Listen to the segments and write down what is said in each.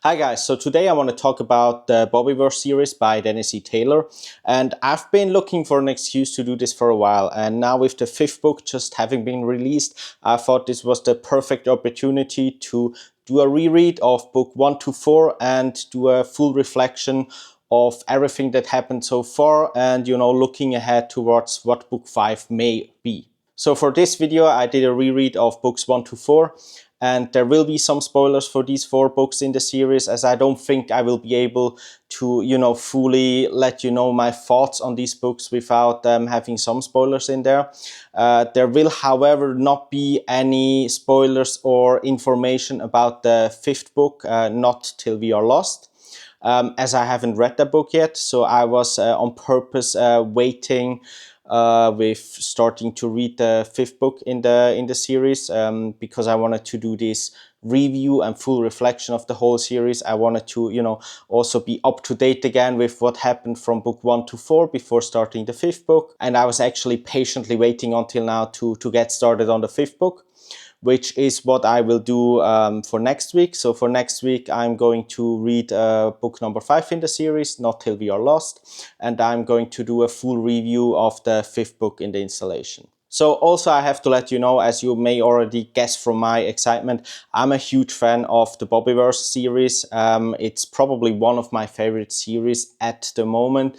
Hi guys, so today I want to talk about the Bobiverse series by Dennis E. Taylor, and I've been looking for an excuse to do this for a while, and now with the fifth book just having been released, I thought this was the perfect opportunity to do a reread of book 1 to 4 and do a full reflection of everything that happened so far and, looking ahead towards what book 5 may be. So for this video, I did a reread of books 1 to 4. And there will be some spoilers for these 4 books in the series, as I don't think I will be able to, fully let you know my thoughts on these books without having some spoilers in there. There will, however, not be any spoilers or information about the 5th book, Not Till We Are Lost. As I haven't read the book yet, so I was on purpose waiting with starting to read the 5th book in the series because I wanted to do this review and full reflection of the whole series. I wanted to, also be up to date again with what happened from book 1 to 4 before starting the 5th book. And I was actually patiently waiting until now to get started on the 5th book, which is what I will do for next week. So for next week, I'm going to read book number 5 in the series, Not Till We Are Lost, and I'm going to do a full review of the 5th book in the installation. So also I have to let you know, as you may already guess from my excitement, I'm a huge fan of the Bobiverse series. It's probably one of my favorite series at the moment.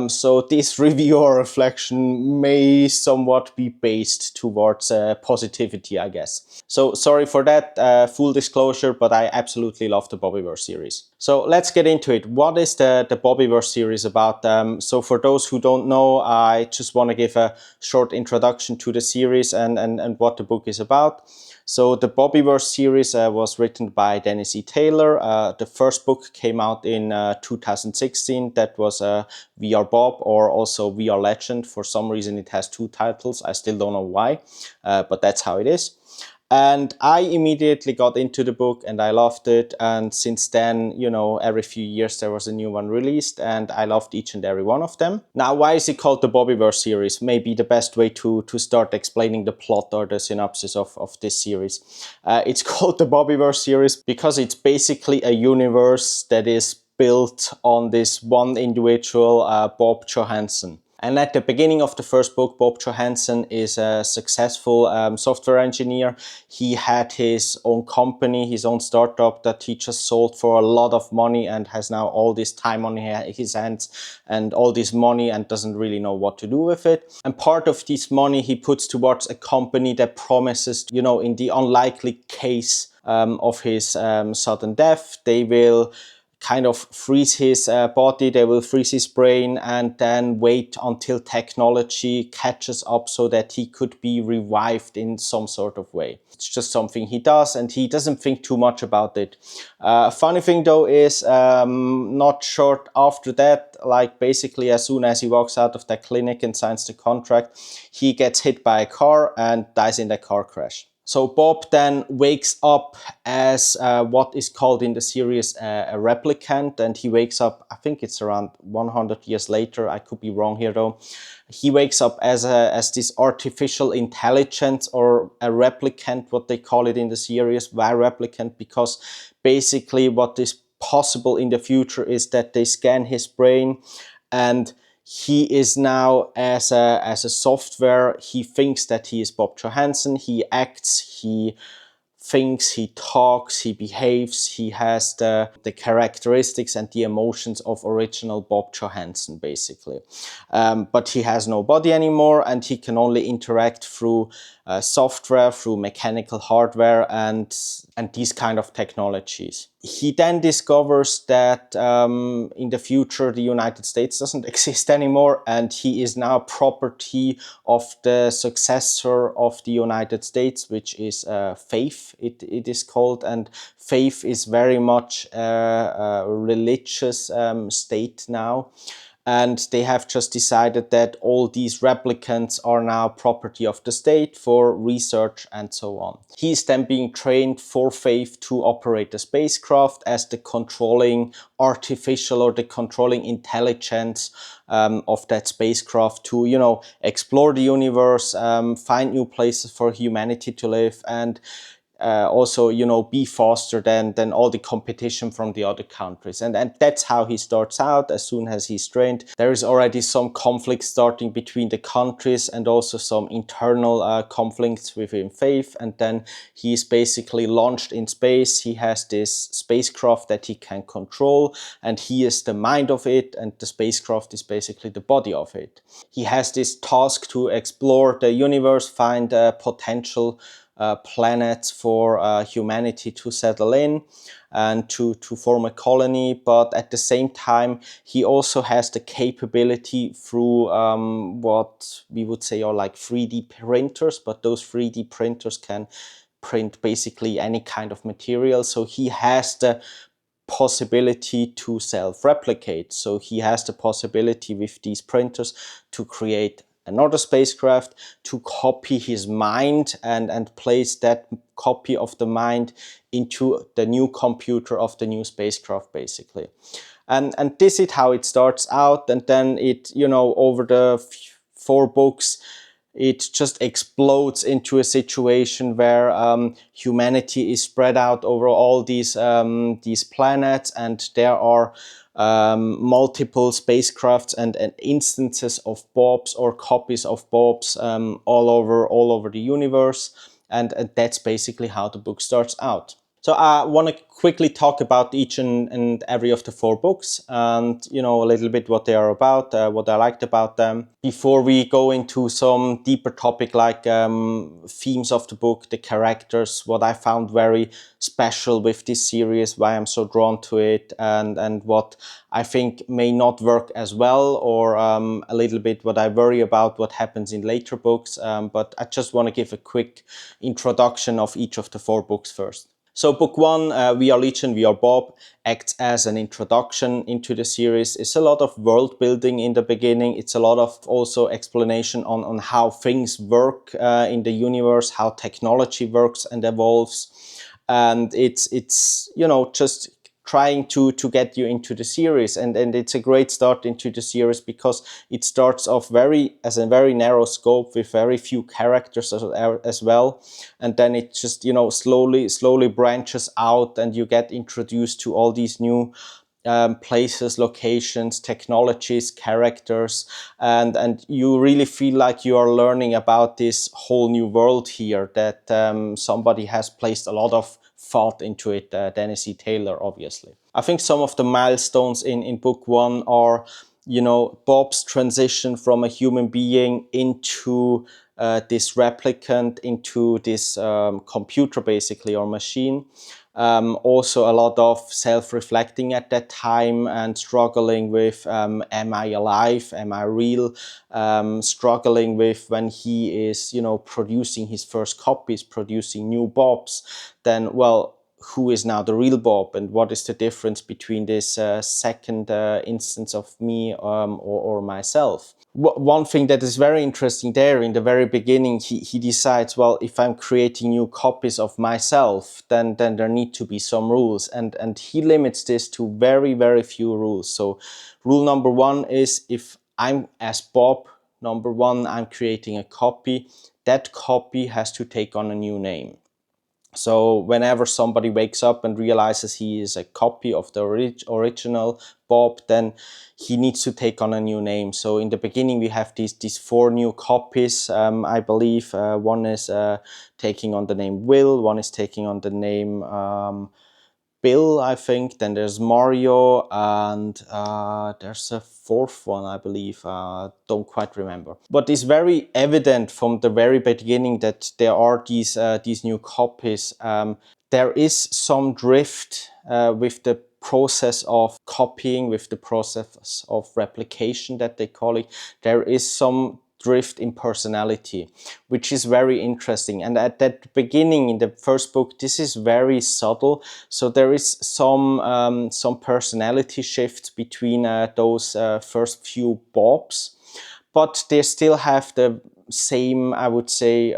So this review or reflection may somewhat be based towards positivity, I guess. So sorry for that, full disclosure, but I absolutely love the Bobiverse series. So let's get into it. What is the Bobiverse series about? So for those who don't know, I just want to give a short introduction to the series and what the book is about. So the Bobiverse series was written by Dennis E. Taylor. The first book came out in 2016. That was We Are Bob, or also We Are Legend. For some reason it has 2 titles. I still don't know why, but that's how it is. And I immediately got into the book and I loved it. And since then, every few years there was a new one released and I loved each and every one of them. Now, why is it called the Bobiverse series? Maybe the best way to start explaining the plot or the synopsis of this series. It's called the Bobiverse series because it's basically a universe that is built on this one individual, Bob Johansson. And at the beginning of the first book, Bob Johansson is a successful software engineer. He had his own company, his own startup that he just sold for a lot of money and has now all this time on his hands and all this money and doesn't really know what to do with it. And part of this money he puts towards a company that promises, in the unlikely case of his sudden death, they will kind of freeze his body, they will freeze his brain and then wait until technology catches up so that he could be revived in some sort of way. It's just something he does and he doesn't think too much about it. Funny thing though is not short after that, like basically as soon as he walks out of that clinic and signs the contract, he gets hit by a car and dies in that car crash. So Bob then wakes up as what is called in the series a replicant, and he wakes up, I think it's around 100 years later, I could be wrong here though. He wakes up as this artificial intelligence, or a replicant, what they call it in the series. Why replicant? Because basically what is possible in the future is that they scan his brain and he is now, as a software, he thinks that he is Bob Johansson. He acts, he thinks, he talks, he behaves, he has the characteristics and the emotions of original Bob Johansson, basically. But he has no body anymore and he can only interact through software, through mechanical hardware and these kind of technologies. He then discovers that in the future the United States doesn't exist anymore and he is now property of the successor of the United States, which is Faith, it is called. And Faith is very much a religious state now. And they have just decided that all these replicants are now property of the state for research and so on. He is then being trained for Faith to operate the spacecraft as the controlling artificial or the controlling intelligence of that spacecraft to, explore the universe, find new places for humanity to live. And also, be faster than all the competition from the other countries. And that's how he starts out. As soon as he's trained, there is already some conflict starting between the countries, and also some internal conflicts within faith. And then he's basically launched in space. He has this spacecraft that he can control, and he is the mind of it, and the spacecraft is basically the body of it. He has this task to explore the universe, find potential planets for humanity to settle in and to form a colony. But at the same time, he also has the capability through what we would say are like 3D printers, but those 3D printers can print basically any kind of material. So he has the possibility to self-replicate. So he has the possibility with these printers to create another spacecraft, to copy his mind and place that copy of the mind into the new computer of the new spacecraft, basically. And this is how it starts out. And then it, over the 4 books, it just explodes into a situation where humanity is spread out over all these planets, and there are multiple spacecrafts and instances of Bobs or copies of Bobs all over the universe, and that's basically how the book starts out. So I want to quickly talk about each and every of the 4 books, and a little bit what they are about, what I liked about them, before we go into some deeper topic like themes of the book, the characters, what I found very special with this series, why I'm so drawn to it, and what I think may not work as well, or a little bit what I worry about what happens in later books. But I just want to give a quick introduction of each of the 4 books first. So book 1, We Are Legion, We Are Bob, acts as an introduction into the series. It's a lot of world building in the beginning. It's a lot of also explanation on how things work in the universe, how technology works and evolves. And it's just trying to get you into the series, and it's a great start into the series because it starts off as a very narrow scope with very few characters as well, and then it just slowly branches out, and you get introduced to all these new places, locations, technologies, characters, and you really feel like you are learning about this whole new world here that somebody has placed a lot of thought into it, Dennis E. Taylor, obviously. I think some of the milestones in book 1 are, Bob's transition from a human being into this replicant, into this computer, basically, or machine. Also a lot of self-reflecting at that time and struggling with, am I alive? Am I real? Struggling with when he is, producing his first copies, producing new Bobs, then, well, who is now the real Bob, and what is the difference between this second instance of me or myself? One thing that is very interesting there, in the very beginning, he decides, well, if I'm creating new copies of myself, then there need to be some rules, and he limits this to very, very few rules. So rule number 1 is, if I'm as Bob, number 1, I'm creating a copy, that copy has to take on a new name. So whenever somebody wakes up and realizes he is a copy of the original Bob, then he needs to take on a new name. So in the beginning, we have these 4 new copies, I believe. One is taking on the name Will, one is taking on the name Bill, I think. Then there's Mario, and there's a 4th one, I believe. Don't quite remember. But it's very evident from the very beginning that there are these new copies. There is some drift with the process of copying, with the process of replication that they call it. There is some drift in personality, which is very interesting. And at that beginning in the first book, this is very subtle. So there is some personality shifts between those first few Bobs, but they still have the same, I would say,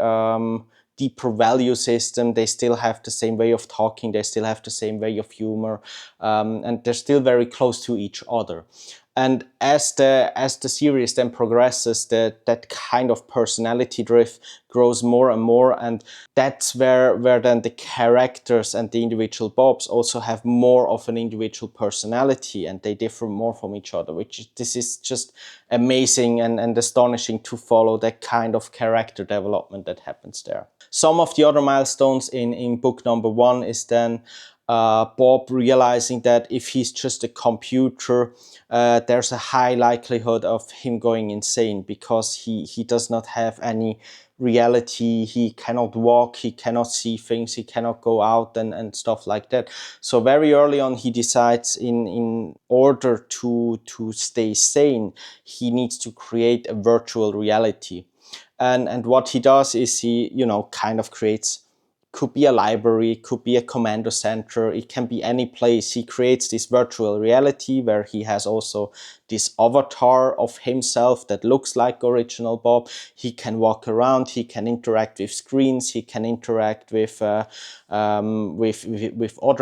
deeper value system. They still have the same way of talking. They still have the same way of humor, and they're still very close to each other. And as the series then progresses, that kind of personality drift grows more and more, and that's where then the characters and the individual Bobs also have more of an individual personality, and they differ more from each other, this is just amazing and astonishing to follow that kind of character development that happens there. Some of the other milestones in book number 1 is then Bob realizing that if he's just a computer, there's a high likelihood of him going insane, because he does not have any reality. He cannot walk, he cannot see things, he cannot go out and stuff like that. So very early on he decides in order to stay sane, he needs to create a virtual reality. And what he does is he, kind of creates, could be a library, could be a commando center, it can be any place. He creates this virtual reality where he has also this avatar of himself that looks like original Bob. He can walk around, he can interact with screens, he can interact with other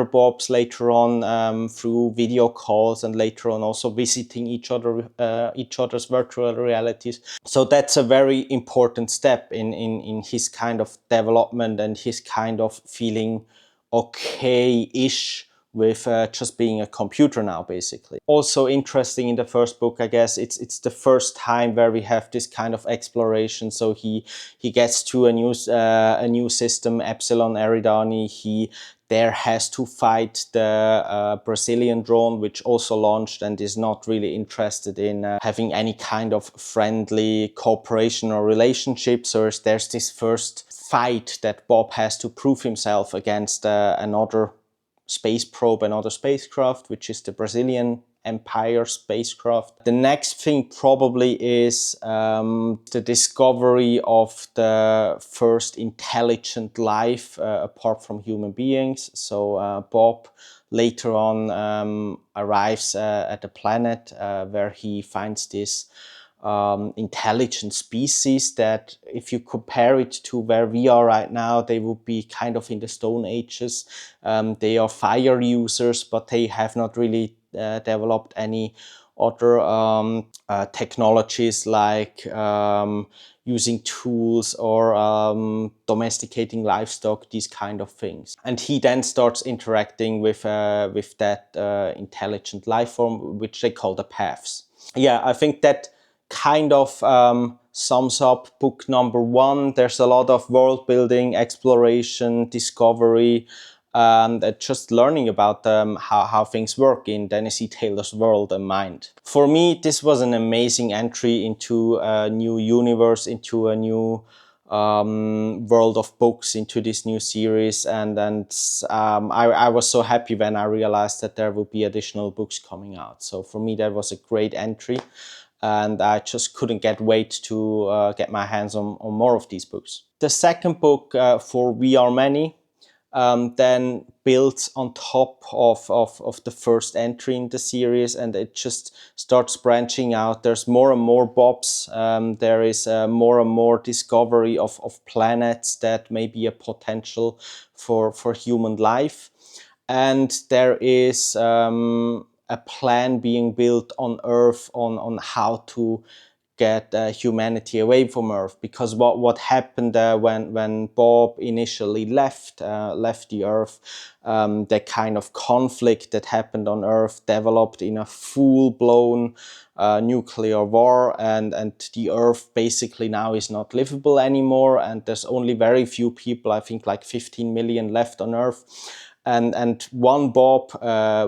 Bobs later on through video calls, and later on also visiting each other's virtual realities. So that's a very important step in his kind of development and his kind of feeling okay-ish with just being a computer now, basically. Also interesting in the first book, I guess, it's the first time where we have this kind of exploration. So he gets to a new system, Epsilon Eridani. He there has to fight the Brazilian drone, which also launched and is not really interested in having any kind of friendly cooperation or relationship. So there's this first fight that Bob has to prove himself against another space probe, another spacecraft, which is the Brazilian Empire spacecraft. The next thing probably is the discovery of the first intelligent life apart from human beings. So Bob later on arrives at a planet where he finds this intelligent species that, if you compare it to where we are right now, they would be kind of in the Stone Ages. They are fire users, but they have not really developed any other technologies like using tools or domesticating livestock, these kind of things. And he then starts interacting with that intelligent life form, which they call the paths. Yeah, I think that kind of sums up book number 1. There's a lot of world building, exploration, discovery, and just learning about how things work in Dennis E. Taylor's world and mind. For me, this was an amazing entry into a new universe, into a new world of books, into this new series, and I was so happy when I realized that there will be additional books coming out. So for me, that was a great entry, and I just couldn't wait to get my hands on more of these books. The second book, For We Are Many, then builds on top of the first entry in the series, and it just starts branching out. There's more and more Bobs. There is more and more discovery of planets that may be a potential for human life. And there is a plan being built on Earth on how to get humanity away from Earth, because what happened when Bob initially left the Earth, the kind of conflict that happened on Earth developed in a full-blown nuclear war, and the Earth basically now is not livable anymore, and there's only very few people, I think like 15 million left on Earth. And one Bob,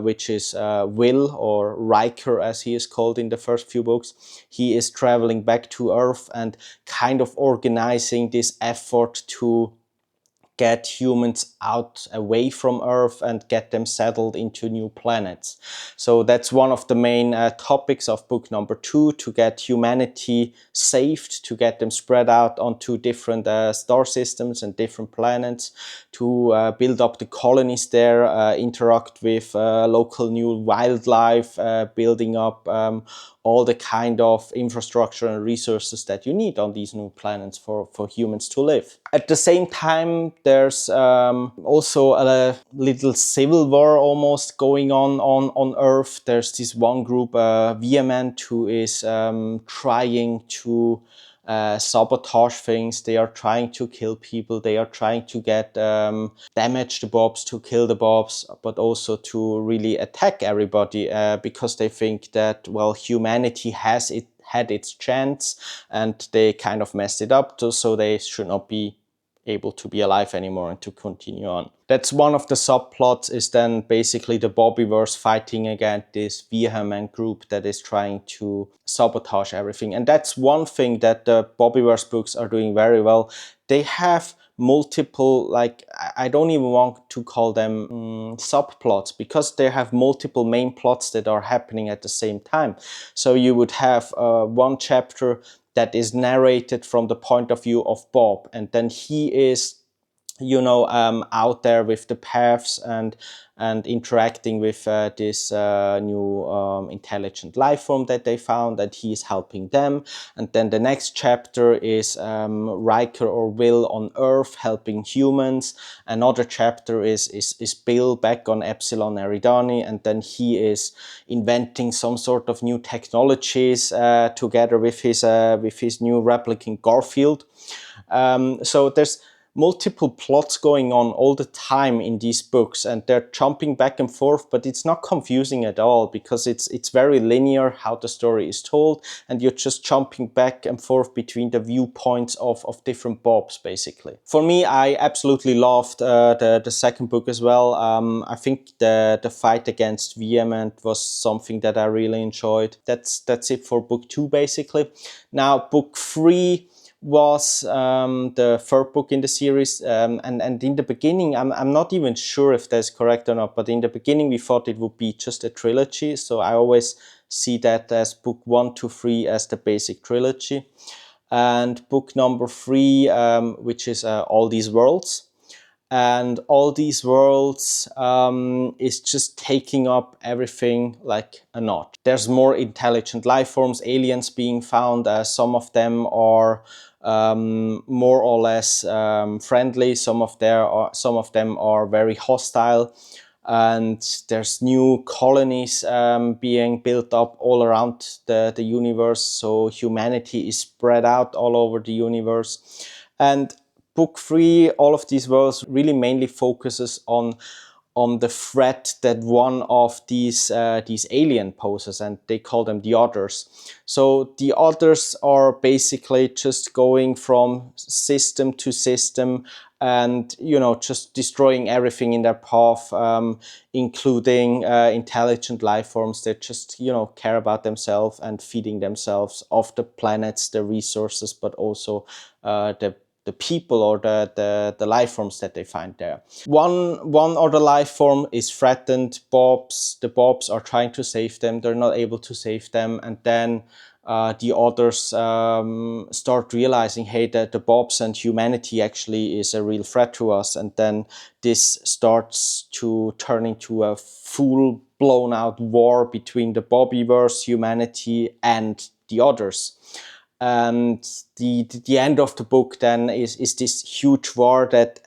which is Will, or Riker as he is called in the first few books, he is traveling back to Earth and kind of organizing this effort to get humans out away from Earth and get them settled into new planets. So that's one of the main topics of book number 2, to get humanity saved, to get them spread out onto different star systems and different planets, to build up the colonies there, interact with local new wildlife, building up all the kind of infrastructure and resources that you need on these new planets for humans to live. At the same time, there's also a little civil war almost going on Earth. There's this one group, Vehement, who is trying to sabotage things. They are trying to kill people. They are trying to get damage the Bobs, to kill the Bobs, but also to really attack everybody because they think that, well, humanity has had its chance and they kind of messed it up, so they should not be able to be alive anymore and to continue on. That's one of the subplots, is then basically the Bobiverse fighting against this vehement group that is trying to sabotage everything. And that's one thing that the Bobiverse books are doing very well. They have multiple, like, I don't even want to call them subplots, because they have multiple main plots that are happening at the same time. So you would have one chapter that is narrated from the point of view of Bob, and then he is, you know, out there with the paths and interacting with this new intelligent life form that they found, and he is helping them. And then the next chapter is Riker or Will on Earth helping humans. Another chapter is Bill back on Epsilon Eridani, and then he is inventing some sort of new technologies together with his new replicant Garfield. So there's multiple plots going on all the time in these books, and they're jumping back and forth, but it's not confusing at all, because it's very linear how the story is told, and you're just jumping back and forth between the viewpoints of different Bobs, basically. For me, I absolutely loved the second book as well. I think the fight against Vehement was something that I really enjoyed. That's it for book 2, basically. Now, book 3 was the third book in the series, and in the beginning, I'm not even sure if that's correct or not, but in the beginning we thought it would be just a trilogy, so I always see that as book 1 to 3 as the basic trilogy. And book number 3, which is All These Worlds. And All These Worlds is just taking up everything like a notch. There's more intelligent life forms, aliens being found. Some of them are more or less friendly. Some of them are very hostile. And there's new colonies being built up all around the universe. So humanity is spread out all over the universe. And book 3, All of These Worlds, really mainly focuses on the threat that one of these alien poses, and they call them the Others. So the Others are basically just going from system to system and, you know, just destroying everything in their path, including intelligent life forms that just, you know, care about themselves and feeding themselves off the planets, the resources, but also the people or the life forms that they find there. One other life form is threatened. The Bobs are trying to save them. They're not able to save them, and then the Others start realizing, hey, that the Bobs and humanity actually is a real threat to us, and then this starts to turn into a full blown out war between the Bobiverse, humanity, and the Others. And the end of the book then is this huge war that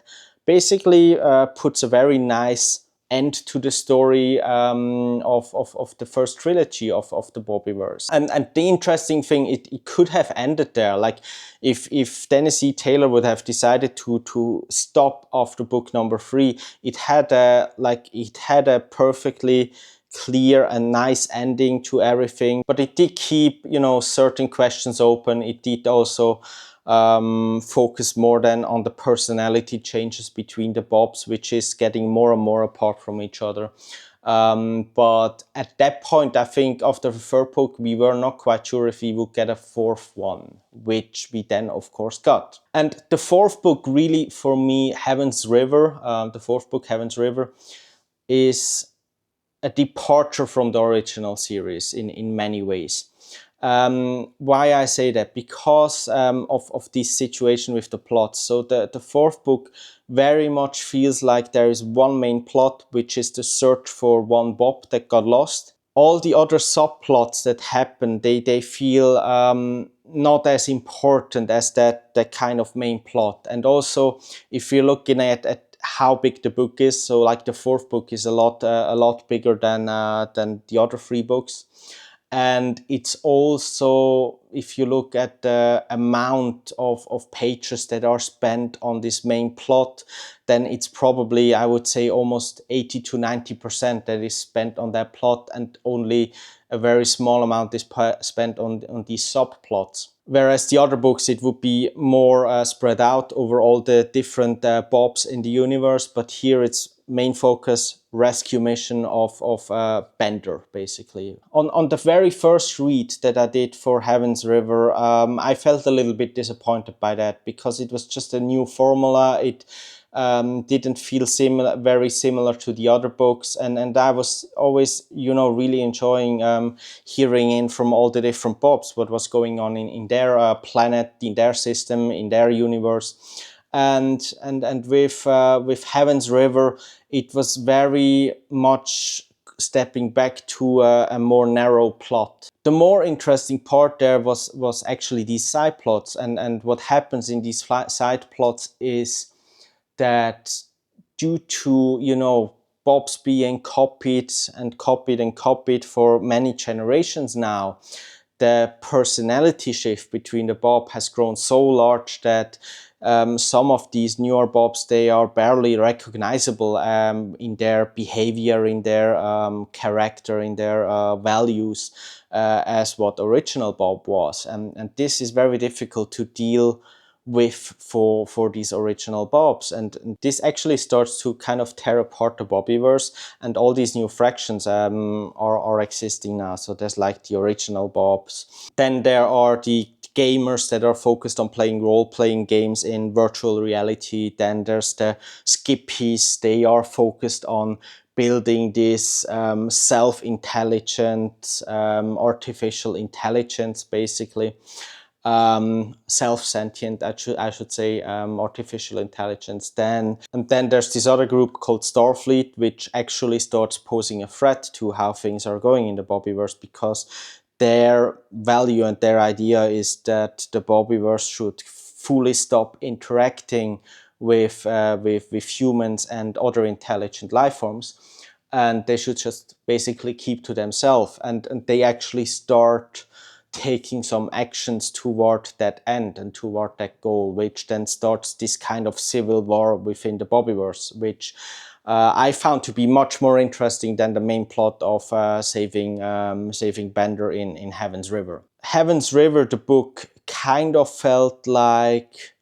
basically puts a very nice end to the story of the first trilogy of the Bobiverse. And the interesting thing, it could have ended there. Like if Dennis E. Taylor would have decided to stop after book number 3, it had a perfectly clear and nice ending to everything, but it did keep, you know, certain questions open. It did also focus more than on the personality changes between the Bobs, which is getting more and more apart from each other. But at that point, I think after the third book, we were not quite sure if we would get a fourth one, which we then, of course, got. And the fourth book, really, for me, Heaven's River, is a departure from the original series in many ways. Why I say that? Because of this situation with the plot. So the fourth book very much feels like there is one main plot, which is the search for one Bob that got lost. all the other subplots that happen, they feel not as important as that kind of main plot. And also, if you're looking at how big the book is, so like the fourth book is a lot bigger than the other three books. And it's also, if you look at the amount of pages that are spent on this main plot, then it's probably, I would say, almost 80 to 90% that is spent on that plot, and only a very small amount is spent on these subplots. Whereas the other books, it would be more spread out over all the different Bobs in the universe, but here it's main focus rescue mission of Bender, basically. On the very first read that I did for Heaven's River, I felt a little bit disappointed by that, because it was just a new formula. It didn't feel very similar to the other books, and I was always, really enjoying hearing in from all the different Bobs what was going on in their planet, in their system, in their universe. And with Heaven's River, it was very much stepping back to a more narrow plot. The more interesting part there was actually these side plots, and what happens in these side plots is that, due to Bobs being copied and copied and copied for many generations now, the personality shift between the Bob has grown so large that some of these newer Bobs, they are barely recognizable in their behavior, in their character, in their values, as what original Bob was. And this is very difficult to deal with for these original Bobs, and this actually starts to kind of tear apart the Bobiverse, and all these new fractions are existing now. So there's like the original Bobs, then there are the gamers that are focused on playing role-playing games in virtual reality, then there's the skippies, they are focused on building this self-intelligent artificial intelligence, basically. Self-sentient, I should say, artificial intelligence. And then there's this other group called Starfleet, which actually starts posing a threat to how things are going in the Bobiverse, because their value and their idea is that the Bobiverse should fully stop interacting with humans and other intelligent life forms, and they should just basically keep to themselves. And they actually start taking some actions toward that end and toward that goal, which then starts this kind of civil war within the Bobiverse, which I found to be much more interesting than the main plot of saving Bender in Heaven's River. Heaven's River, the book, kind of felt like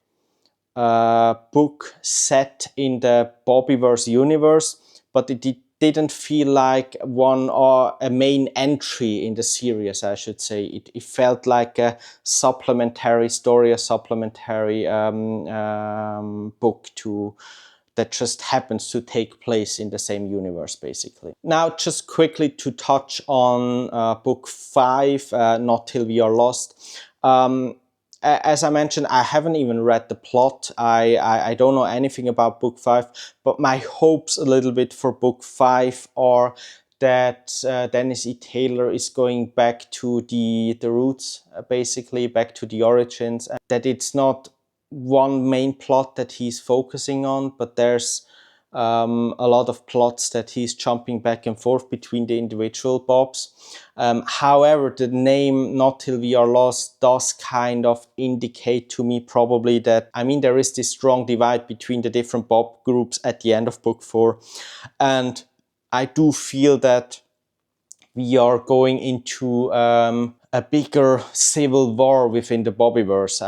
a book set in the Bobiverse universe, but it didn't feel like one or a main entry in the series, I should say. It felt like a supplementary story, a supplementary book that just happens to take place in the same universe, basically. Now, just quickly to touch on book 5, Not Till We Are Lost. As I mentioned, I haven't even read the plot. I don't know anything about book 5, but my hopes a little bit for book 5 are that Dennis E. Taylor is going back to the roots, basically back to the origins, and that it's not one main plot that he's focusing on, but there's a lot of plots that he's jumping back and forth between the individual Bobs. However, the name Not Till We Are Lost does kind of indicate to me probably that, there is this strong divide between the different Bob groups at the end of book 4. And I do feel that we are going into a bigger civil war within the Bobiverse,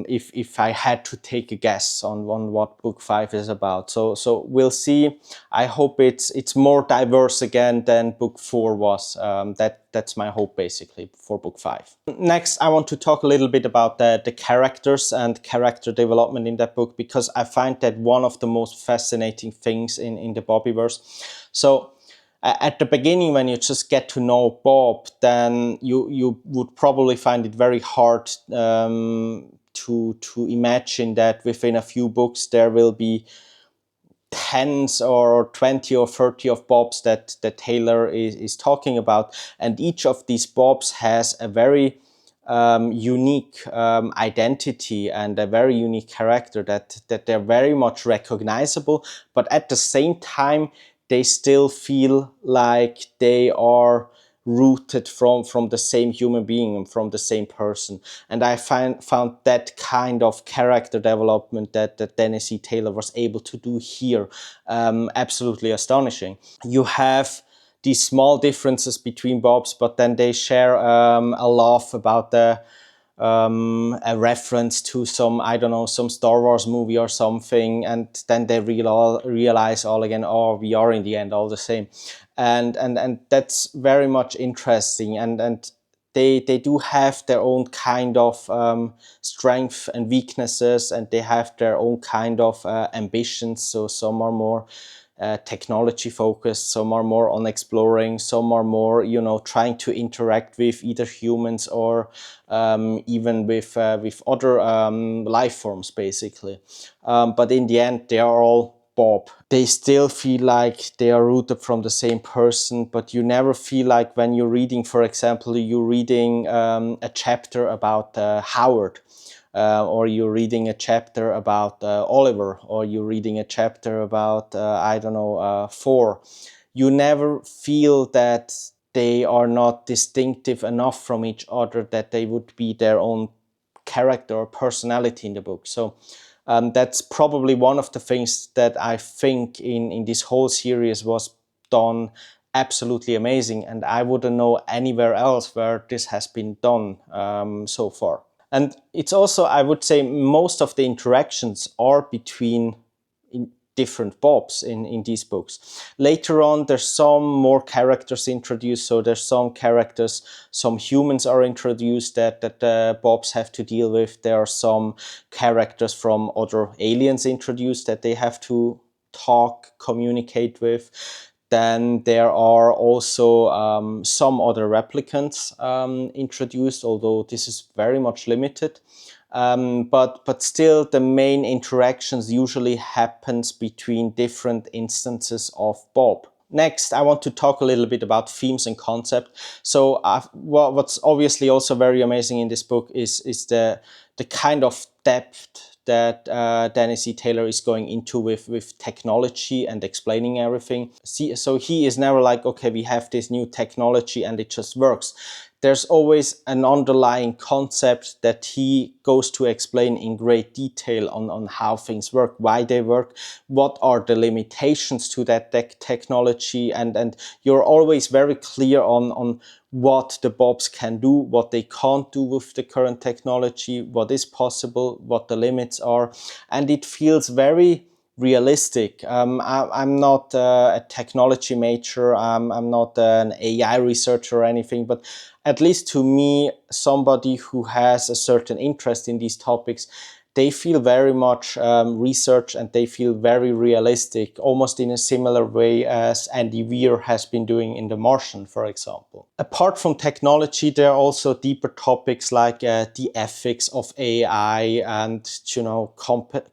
if I had to take a guess on what book 5 is about. So we'll see. I hope it's more diverse again than book 4 was. That's my hope, basically, for book 5. Next, I want to talk a little bit about the characters and character development in that book, because I find that one of the most fascinating things in the Bobiverse. So at the beginning, when you just get to know Bob, then you would probably find it very hard to imagine that within a few books there will be tens or 20 or 30 of Bobs that Taylor is talking about, and each of these Bobs has a very unique identity and a very unique character that they're very much recognizable, but at the same time they still feel like they are rooted from the same human being and from the same person. And I found that kind of character development that Tennessee Taylor was able to do here absolutely astonishing. You have these small differences between Bobs, but then they share a laugh about a reference to some, I don't know, some Star Wars movie or something, and then they realize all again, oh, we are in the end all the same, and that's very much interesting, and they do have their own kind of strength and weaknesses, and they have their own kind of ambitions. So some are more technology focused, some are more on exploring, some are more, trying to interact with either humans or even with other life forms, basically. But in the end, they are all Bob. They still feel like they are rooted from the same person, but you never feel like when you're reading, for example, you're reading a chapter about Howard, or you're reading a chapter about Oliver, or you're reading a chapter about, I don't know, Thor. You never feel that they are not distinctive enough from each other that they would be their own character or personality in the book. So that's probably one of the things that I think in this whole series was done absolutely amazing, and I wouldn't know anywhere else where this has been done so far. And it's also, I would say, most of the interactions are between different Bobs in these books. Later on, there's some more characters introduced. So there's some characters, some humans are introduced that Bobs have to deal with. There are some characters from other aliens introduced that they have to talk, communicate with. Then there are also some other replicants introduced, although this is very much limited. But still, the main interactions usually happens between different instances of Bob. Next, I want to talk a little bit about themes and concept. So what's obviously also very amazing in this book is the kind of depth that Dennis E. Taylor is going into with technology and explaining everything. So he is never like, okay, we have this new technology and it just works. There's always an underlying concept that he goes to explain in great detail on how things work, why they work, what are the limitations to that technology, and you're always very clear on what the Bobs can do, what they can't do with the current technology, what is possible, what the limits are, and it feels very realistic. I'm not a technology major, I'm not an AI researcher or anything, but at least to me, somebody who has a certain interest in these topics, they feel very much research, and they feel very realistic, almost in a similar way as Andy Weir has been doing in The Martian, for example. Apart from technology, there are also deeper topics like the ethics of AI and,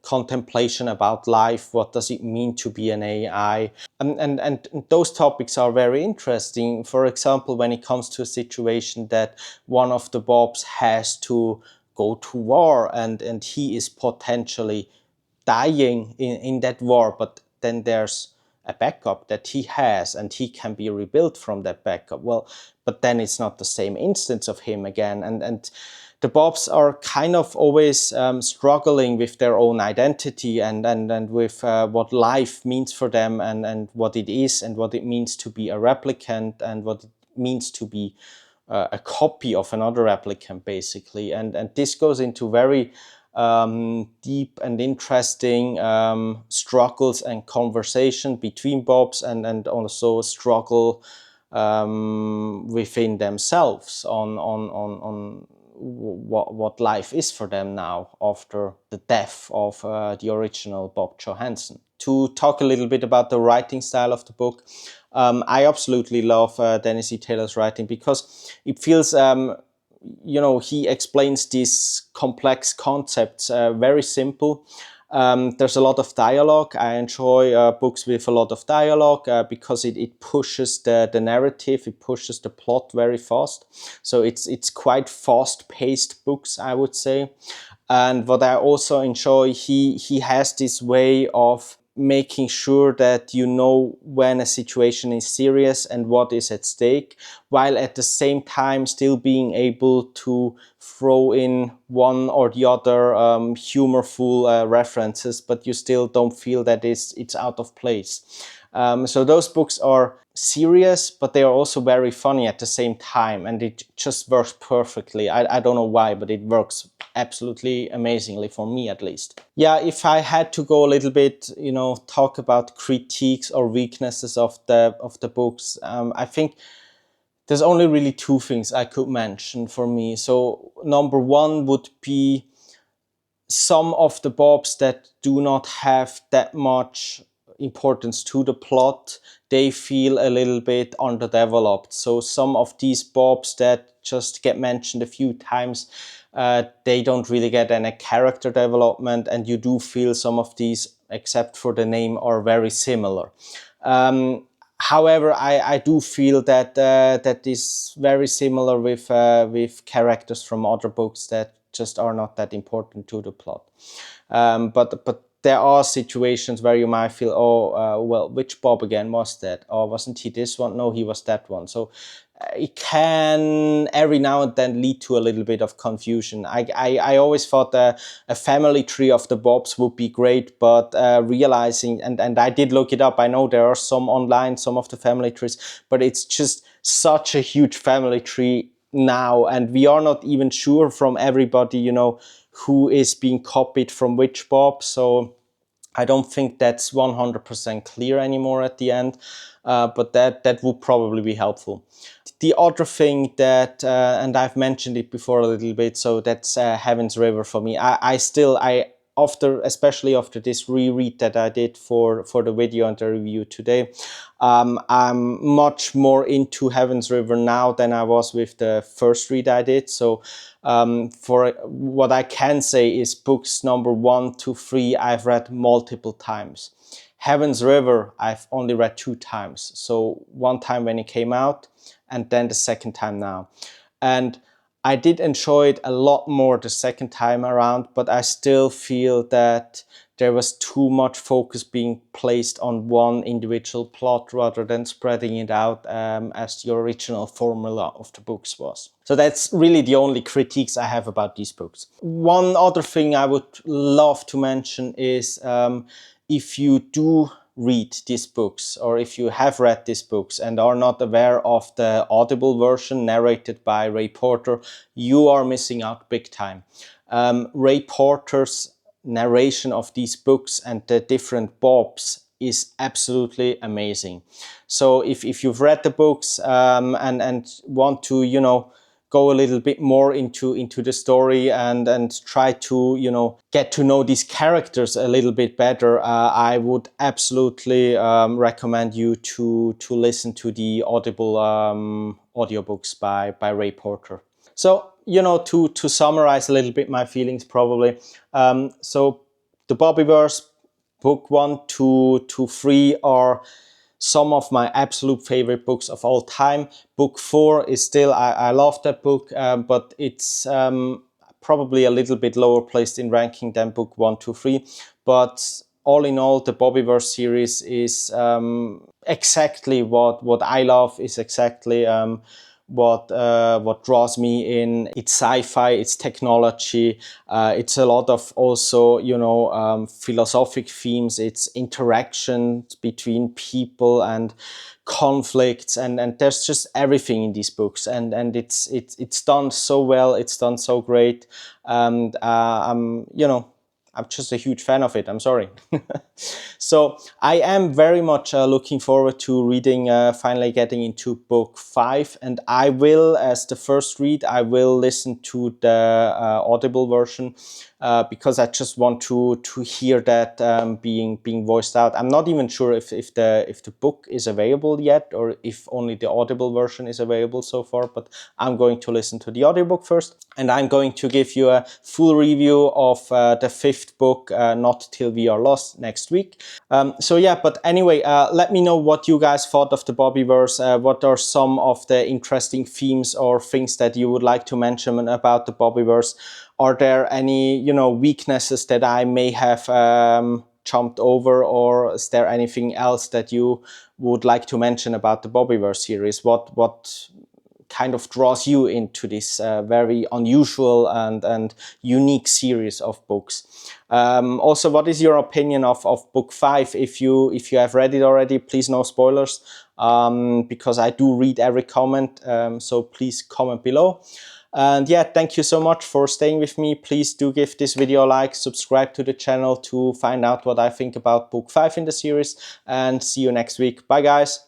contemplation about life. What does it mean to be an AI? And those topics are very interesting. For example, when it comes to a situation that one of the Bobs has to go to war, and he is potentially dying in that war, but then there's a backup that he has, and he can be rebuilt from that backup. Well, but then it's not the same instance of him again, and the Bobs are kind of always struggling with their own identity and with what life means for them, and what it is, and what it means to be a replicant, and what it means to be a copy of another replicant, basically. And this goes into very deep and interesting struggles and conversation between Bobs, and also struggle within themselves on what life is for them now after the death of the original Bob Johansson. To talk a little bit about the writing style of the book, I absolutely love Dennis E. Taylor's writing, because it feels, he explains these complex concepts very simple, There's a lot of dialogue. I enjoy books with a lot of dialogue because it pushes the narrative, it pushes the plot very fast. So it's quite fast-paced books, I would say. And what I also enjoy, he has this way of making sure that you know when a situation is serious and what is at stake, while at the same time still being able to throw in one or the other humorful references, but you still don't feel that it's out of place. So those books are serious, but they are also very funny at the same time, and it just works perfectly. I don't know why, but it works absolutely amazingly for me, at least. Yeah, if I had to go a little bit, talk about critiques or weaknesses of the books, I think there's only really two things I could mention for me. So number one would be some of the bobs that do not have that much importance to the plot, they feel a little bit underdeveloped. So some of these bobs that just get mentioned a few times, they don't really get any character development, and you do feel some of these, except for the name, are very similar. However, I do feel that that is very similar with characters from other books that just are not that important to the plot. But there are situations where you might feel, oh, well, which Bob again was that? Oh, wasn't he this one? No, he was that one. So it can every now and then lead to a little bit of confusion. I always thought a family tree of the Bobs would be great, but realizing, and I did look it up, I know there are some online, some of the family trees, but it's just such a huge family tree now, and we are not even sure from everybody, who is being copied from which Bob. So I don't think that's 100% clear anymore at the end, but that would probably be helpful. The other thing that, and I've mentioned it before a little bit, so that's Heaven's River for me. Especially after this reread that I did for the video and the review today, I'm much more into Heaven's River now than I was with the first read I did. So for what I can say is books number 1 to 3 I've read multiple times. Heaven's River I've only read 2 times. So one time when it came out, and then the second time now. And I did enjoy it a lot more the second time around, but I still feel that there was too much focus being placed on one individual plot rather than spreading it out as the original formula of the books was. So that's really the only critiques I have about these books. One other thing I would love to mention is if you do read these books, or if you have read these books and are not aware of the Audible version narrated by Ray Porter, you are missing out big time. Ray Porter's narration of these books and the different Bobs is absolutely amazing. So if you've read the books and want to, go a little bit more into the story and try to get to know these characters a little bit better, I would absolutely recommend you to listen to the Audible audiobooks by Ray Porter. So to summarize a little bit my feelings, probably, so the Bobiverse book 1 to 3 are some of my absolute favorite books of all time. Book 4 is still, I love that book, but it's probably a little bit lower placed in ranking than book 1, 2, 3. But all in all, the Bobiverse series is exactly what I love, is exactly what draws me in. It's sci-fi, it's technology, it's a lot of also philosophic themes, it's interactions between people and conflicts, and there's just everything in these books, and it's done so well, it's done so great, and I'm just a huge fan of it. I'm sorry. So I am very much looking forward to reading, finally getting into book 5. And I will, as the first read, I will listen to the Audible version. because I just want to hear that being voiced out. I'm not even sure if the book is available yet, or if only the Audible version is available so far, but I'm going to listen to the audiobook first, and I'm going to give you a full review of the fifth book, Not Till We Are Lost, next week. So yeah, but anyway, let me know what you guys thought of the Bobiverse. What are some of the interesting themes or things that you would like to mention about the Bobiverse? Are there any, weaknesses that I may have jumped over, or is there anything else that you would like to mention about the Bobiverse series? What kind of draws you into this very unusual and unique series of books? Also, what is your opinion of book 5? If you have read it already, please no spoilers, because I do read every comment, so please comment below. And yeah, thank you so much for staying with me. Please do give this video a like, subscribe to the channel to find out what I think about book 5 in the series, and see you next week. Bye guys.